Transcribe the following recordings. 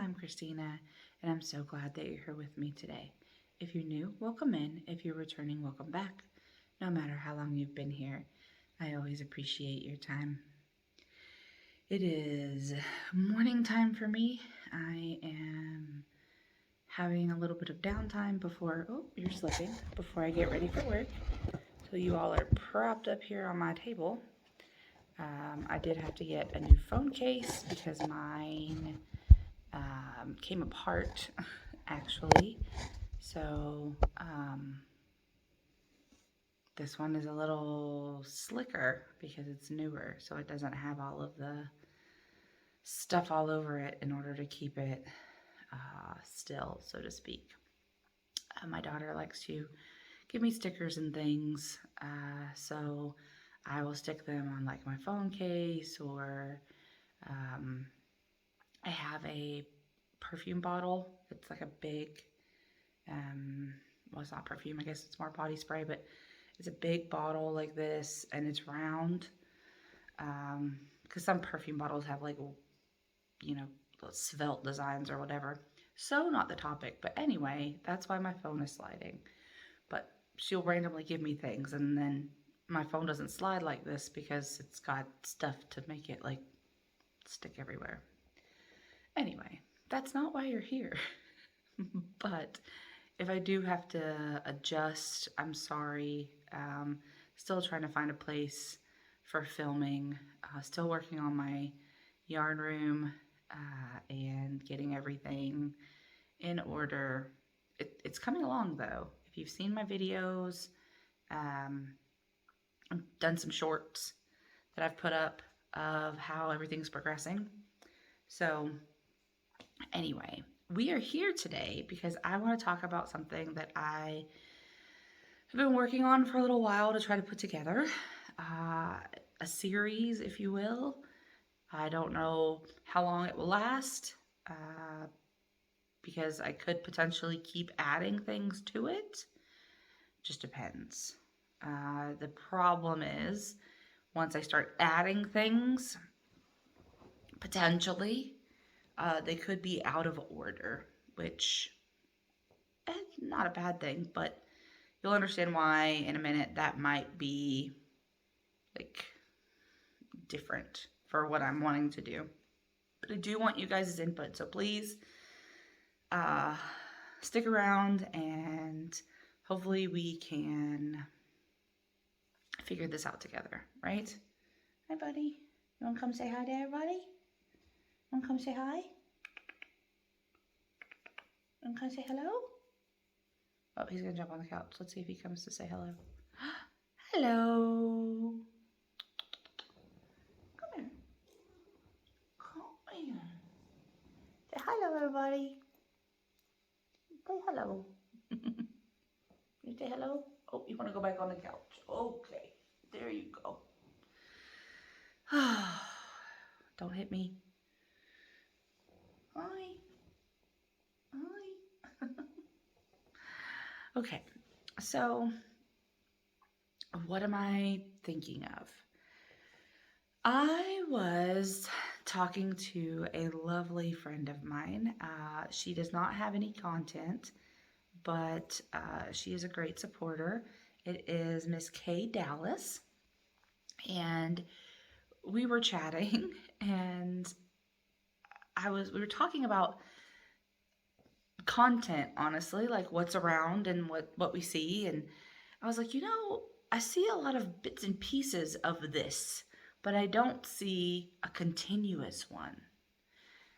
I'm Christina, and I'm so glad that you're here with me today. If you're new, welcome in. If you're returning, welcome back. No matter how long you've been here, I always appreciate your time. It is morning time for me. I am having a little bit of downtime before, oh, you're slipping, before I get ready for work. So you all are propped up here on my table. I did have to get a new phone case because mine came apart actually. So this one is a little slicker because it's newer, so it doesn't have all of the stuff all over it in order to keep it still, so to speak. My daughter likes to give me stickers and things, so I will stick them on like my phone case, or I have a perfume bottle. It's like a big, well, it's not perfume, I guess it's more body spray, but it's a big bottle like this, and it's round. Because some perfume bottles have like, you know, svelte designs or whatever. So not the topic, but anyway, that's why my phone is sliding. But she'll randomly give me things, and then my phone doesn't slide like this because it's got stuff to make it like stick everywhere. Anyway, that's not why you're here. But if I do have to adjust, I'm sorry. Still trying to find a place for filming. Still working on my yarn room and getting everything in order. It's coming along though. If you've seen my videos, I've done some shorts that I've put up of how everything's progressing. So anyway, we are here today because I want to talk about something that I have been working on for a little while to try to put together. A series, if you will. I don't know how long it will last because I could potentially keep adding things to it. Just depends. The problem is once I start adding things, potentially, they could be out of order, which is not a bad thing, but you'll understand why in a minute. That might be like different for what I'm wanting to do. But I do want you guys' input, so please stick around and hopefully we can figure this out together, right? Hi, buddy. You want to come say hi to everybody? You want to come say hi? You want to come say hello? Oh, he's going to jump on the couch. Let's see if he comes to say hello. Hello. Come here. Come here. Say hello, everybody. Say hello. You say hello? Oh, you want to go back on the couch. Okay. There you go. Don't hit me. Hi. Hi. Okay. So, what am I thinking of? I was talking to a lovely friend of mine. She does not have any content, but she is a great supporter. It is Miss Kay Dallas, and we were chatting, and we were talking about content, honestly, like what's around and what we see, and I was like, I see a lot of bits and pieces of this, but I don't see a continuous one.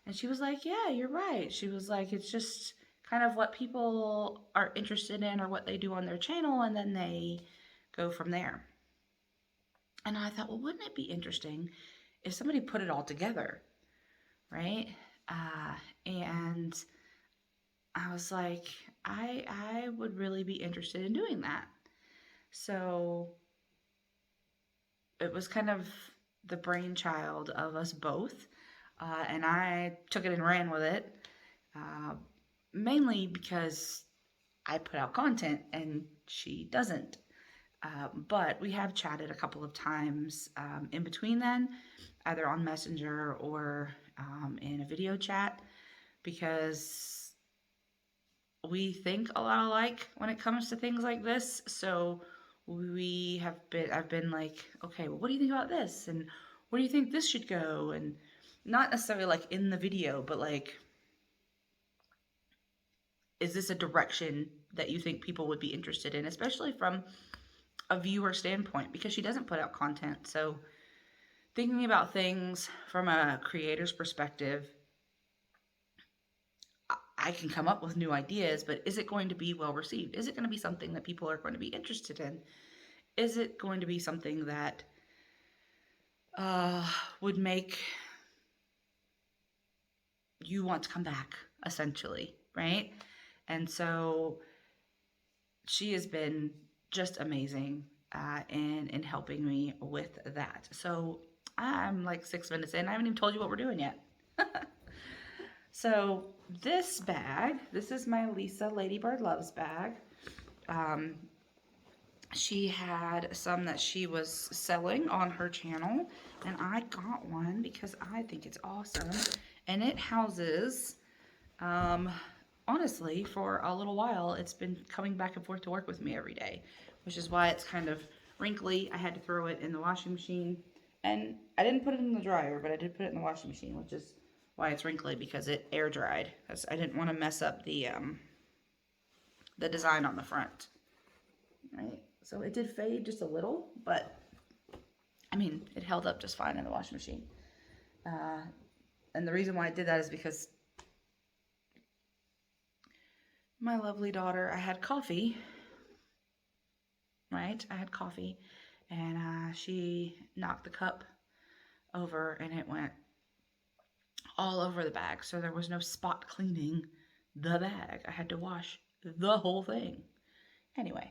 And she was like, yeah, you're right. She was like, it's just kind of what people are interested in or what they do on their channel, and then they go from there. And I thought, well, wouldn't it be interesting if somebody put it all together, right? And I was like, I would really be interested in doing that. So it was kind of the brainchild of us both, and I took it and ran with it, mainly because I put out content and she doesn't. But we have chatted a couple of times in between then, either on Messenger or in a video chat. because we think a lot alike when it comes to things like this. So I've been like, okay, well, what do you think about this? And where do you think this should go? And not necessarily like in the video, but like, is this a direction that you think people would be interested in, especially from a viewer standpoint, because she doesn't put out content. So thinking about things from a creator's perspective, I can come up with new ideas, but is it going to be well received? Is it going to be something that people are going to be interested in? Is it going to be something that would make you want to come back, essentially, right? And so she has been just amazing in helping me with that. So I'm like 6 minutes in. I haven't even told you what we're doing yet. So this bag, this is my Lisa Ladybird Loves bag. She had some that she was selling on her channel, and I got one because I think it's awesome. And it houses, honestly, for a little while, it's been coming back and forth to work with me every day, which is why it's kind of wrinkly. I had to throw it in the washing machine, and I didn't put it in the dryer, but I did put it in the washing machine, which is why it's wrinkly, because it air dried. I didn't want to mess up the design on the front. Right, so it did fade just a little, but I mean, it held up just fine in the washing machine. And the reason why I did that is because my lovely daughter, I had coffee, right? I had coffee, and she knocked the cup over, and it went all over the bag. So there was no spot cleaning the bag. I had to wash the whole thing. Anyway,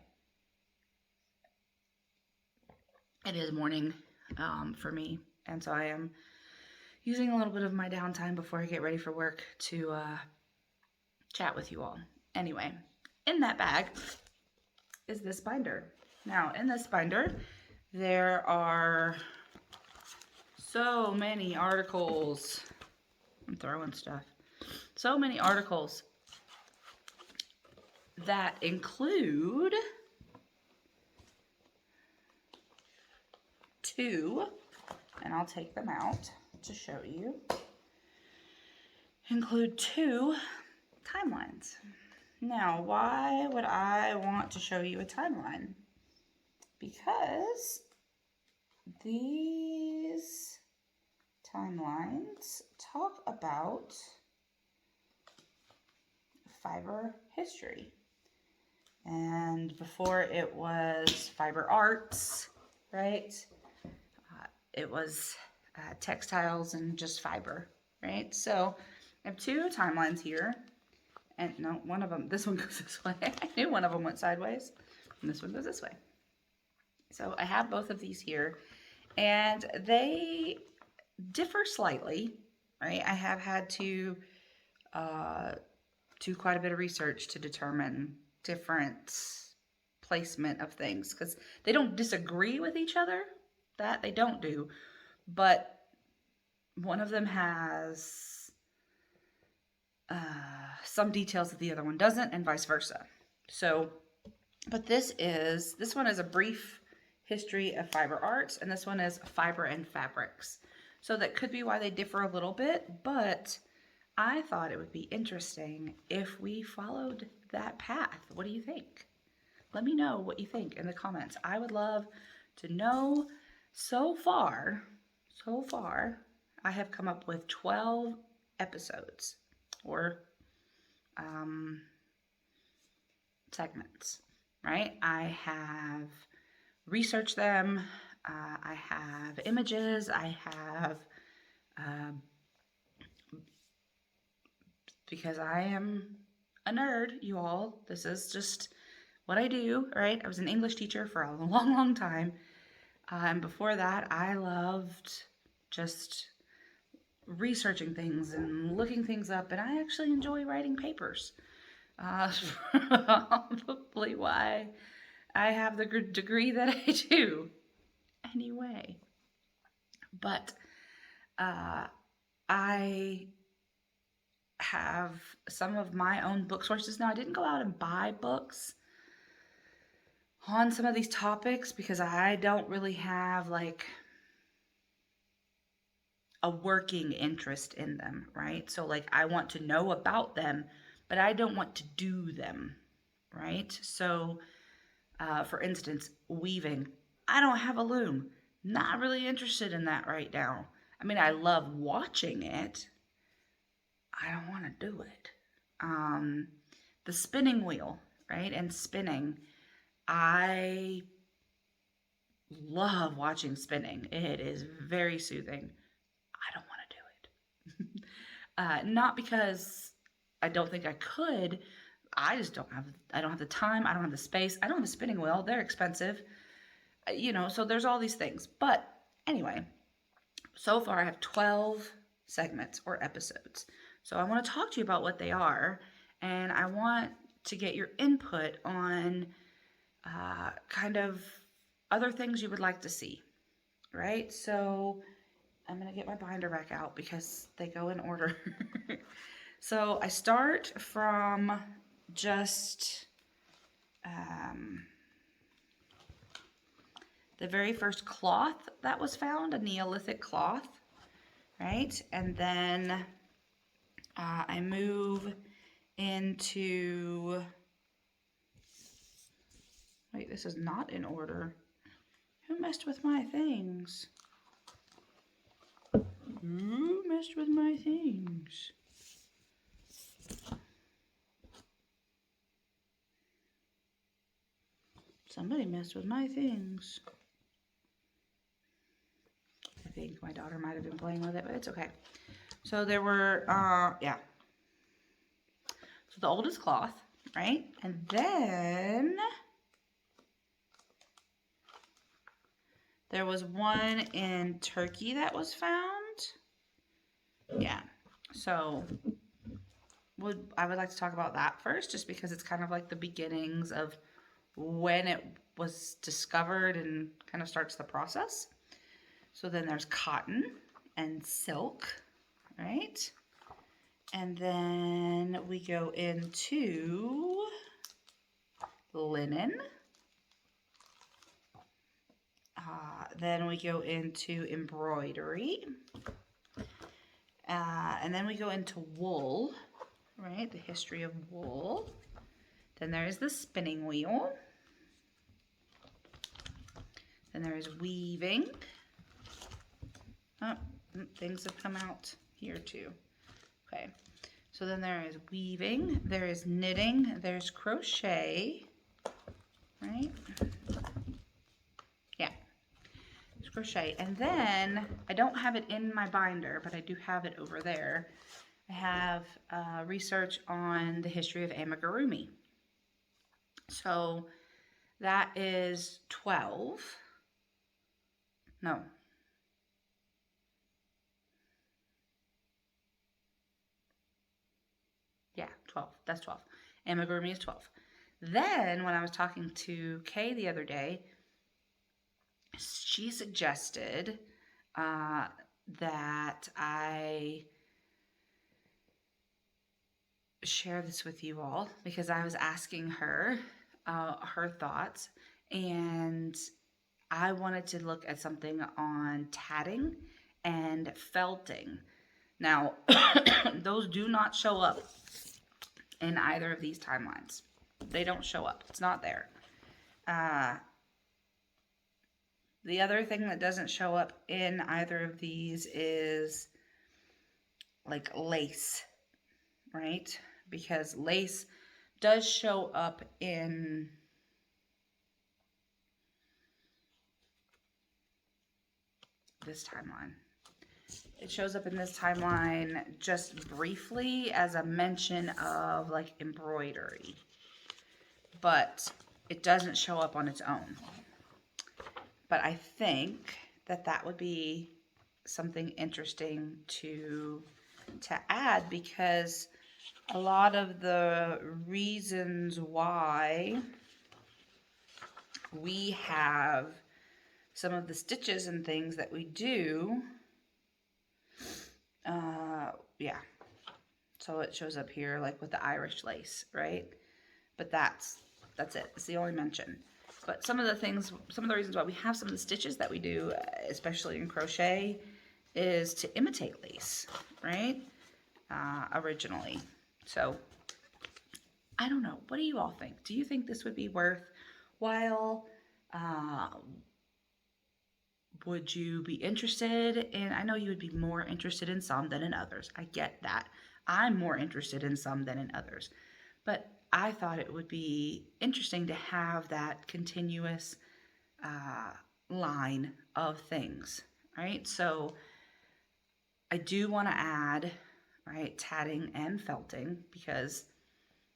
it is morning for me, and so I am using a little bit of my downtime before I get ready for work to chat with you all. Anyway, in that bag is this binder. Now, in this binder, there are so many articles. I'm throwing stuff. So many articles that include two, and I'll take them out to show you, include two timelines. Now, why would I want to show you a timeline? Because these timelines talk about fiber history. And before it was fiber arts, right? It was textiles and just fiber, right? So I have two timelines here. And no, one of them, this one goes this way. I knew one of them went sideways. And this one goes this way. So I have both of these here. And they differ slightly, right? I have had to do quite a bit of research to determine different placement of things, because they don't disagree with each other. That they don't do. But one of them has some details that the other one doesn't, and vice versa. So, but this one is a brief history of fiber arts, and this one is fiber and fabrics. So that could be why they differ a little bit, but I thought it would be interesting if we followed that path. What do you think? Let me know what you think in the comments. I would love to know. So far, I have come up with 12 episodes, or segments, right? I have researched them. I have images. I have, because I am a nerd, you all. This is just what I do, right? I was an English teacher for a long, long time. And before that, I loved just researching things and looking things up, and I actually enjoy writing papers. Probably why I have the degree that I do. Anyway, but I have some of my own book sources. Now, I didn't go out and buy books on some of these topics because I don't really have like a working interest in them, right? So like I want to know about them, but I don't want to do them, right? So for instance, weaving. I don't have a loom. Not really interested in that right now. I mean, I love watching it. I don't want to do it. Um, the spinning wheel, right? And spinning. I love watching spinning. It is very soothing. I don't want to do it. Not because I don't think I could. I just don't have. I don't have the time. I don't have the space. I don't have a spinning wheel. They're expensive. You know, so there's all these things. But anyway, so far I have 12 segments or episodes. So I want to talk to you about what they are, and I want to get your input on kind of other things you would like to see, right? So I'm going to get my binder back out because they go in order. So I start from just the very first cloth that was found, a Neolithic cloth, right? And then I move into, wait, this is not in order. Who messed with my things? Who messed with my things? Somebody messed with my things. I think my daughter might have been playing with it, but it's okay. So there were, yeah. So the oldest cloth, right? And then there was one in Turkey that was found. Yeah. So I would like to talk about that first, just because it's kind of like the beginnings of when it was discovered and kind of starts the process. So then there's cotton and silk, right? And then we go into linen. Then we go into embroidery. And then we go into wool, right? The history of wool. Then there is the spinning wheel. Then there is weaving. Oh, things have come out here too. Okay, so then there is weaving, there is knitting, there's crochet, right? Yeah, there's crochet. And then, I don't have it in my binder, but I do have it over there. I have research on the history of amigurumi. So that is 12. No. Yeah, 12. That's 12. Amigurumi is 12. Then, when I was talking to Kay the other day, she suggested that I share this with you all because I was asking her her thoughts, and I wanted to look at something on tatting and felting. Now, those do not show up in either of these timelines. They don't show up. It's not there. The other thing that doesn't show up in either of these is like lace, right? Because lace does show up in this timeline. It shows up in this timeline just briefly as a mention of like embroidery, but it doesn't show up on its own. But I think that that would be something interesting to add, because a lot of the reasons why we have some of the stitches and things that we do, yeah. So it shows up here like with the Irish lace, right? But that's it. It's the only mention. But some of the reasons why we have some of the stitches that we do, especially in crochet, is to imitate lace, right? Originally. So I don't know. What do you all think? Do you think this would be worthwhile? Would you be interested in, I know you would be more interested in some than in others. I get that. I'm more interested in some than in others. But I thought it would be interesting to have that continuous line of things, right? So I do want to add, right, tatting and felting, because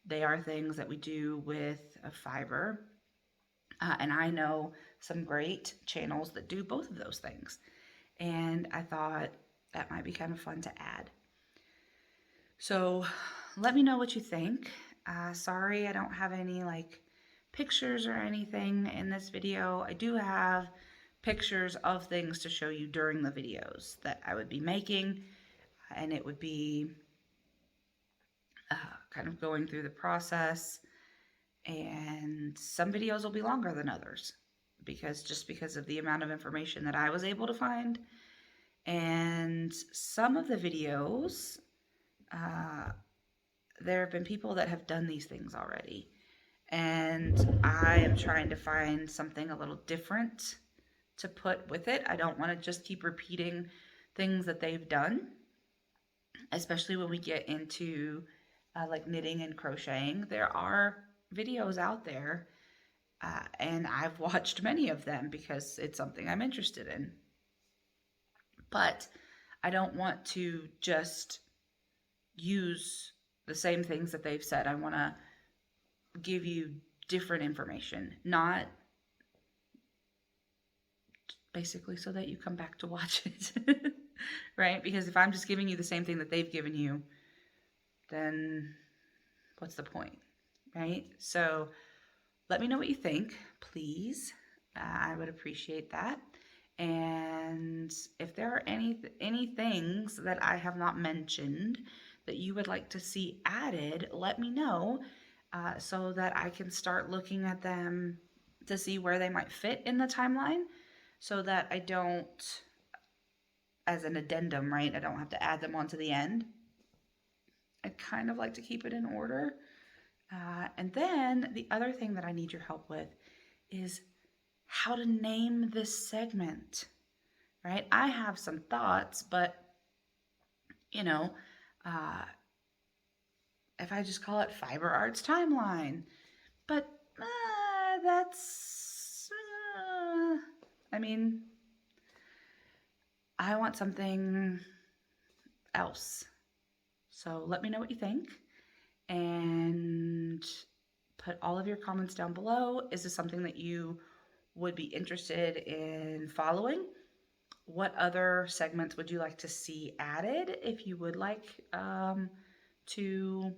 they are things that we do with a fiber. And I know some great channels that do both of those things. And I thought that might be kind of fun to add. So let me know what you think. Sorry, I don't have any like pictures or anything in this video. I do have pictures of things to show you during the videos that I would be making, and it would be kind of going through the process. And some videos will be longer than others because of the amount of information that I was able to find. And some of the videos, there have been people that have done these things already, and I am trying to find something a little different to put with it. I don't want to just keep repeating things that they've done, especially when we get into like knitting and crocheting. There are videos out there, and I've watched many of them because it's something I'm interested in. But I don't want to just use the same things that they've said. I want to give you different information, not basically so that you come back to watch it, right? Because if I'm just giving you the same thing that they've given you, then what's the point, right? So let me know what you think, please. I would appreciate that. And if there are any things that I have not mentioned that you would like to see added, let me know so that I can start looking at them to see where they might fit in the timeline, so that I don't, as an addendum, right? I don't have to add them onto the end. I'd kind of like to keep it in order. And then the other thing that I need your help with is how to name this segment, right? I have some thoughts, but you know, if I just call it Fiber Arts Timeline, but that's, I mean, I want something else. So let me know what you think, and put all of your comments down below. Is this something that you would be interested in following? What other segments would you like to see added if you would like to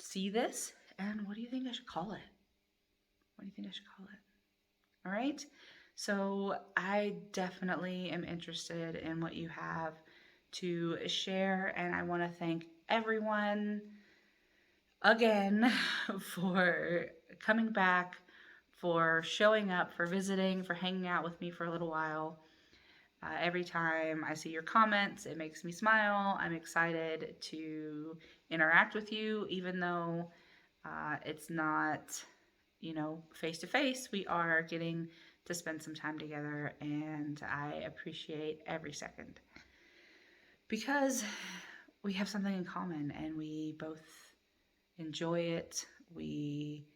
see this? And what do you think I should call it? What do you think I should call it? All right. So I definitely am interested in what you have to share, and I want to thank everyone again for coming back, for showing up, for visiting, for hanging out with me for a little while. Every time I see your comments, it makes me smile. I'm excited to interact with you, even though it's not, you know, face to face. We are getting to spend some time together, and I appreciate every second because we have something in common and we both enjoy it. We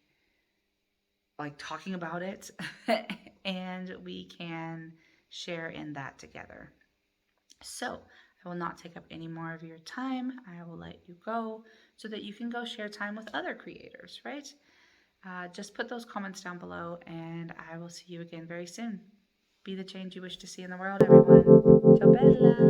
like talking about it and we can share in that together. So I will not take up any more of your time. I will let you go so that you can go share time with other creators, right? Just put those comments down below, and I will see you again very soon. Be the change you wish to see in the world, everyone. Ciao bella!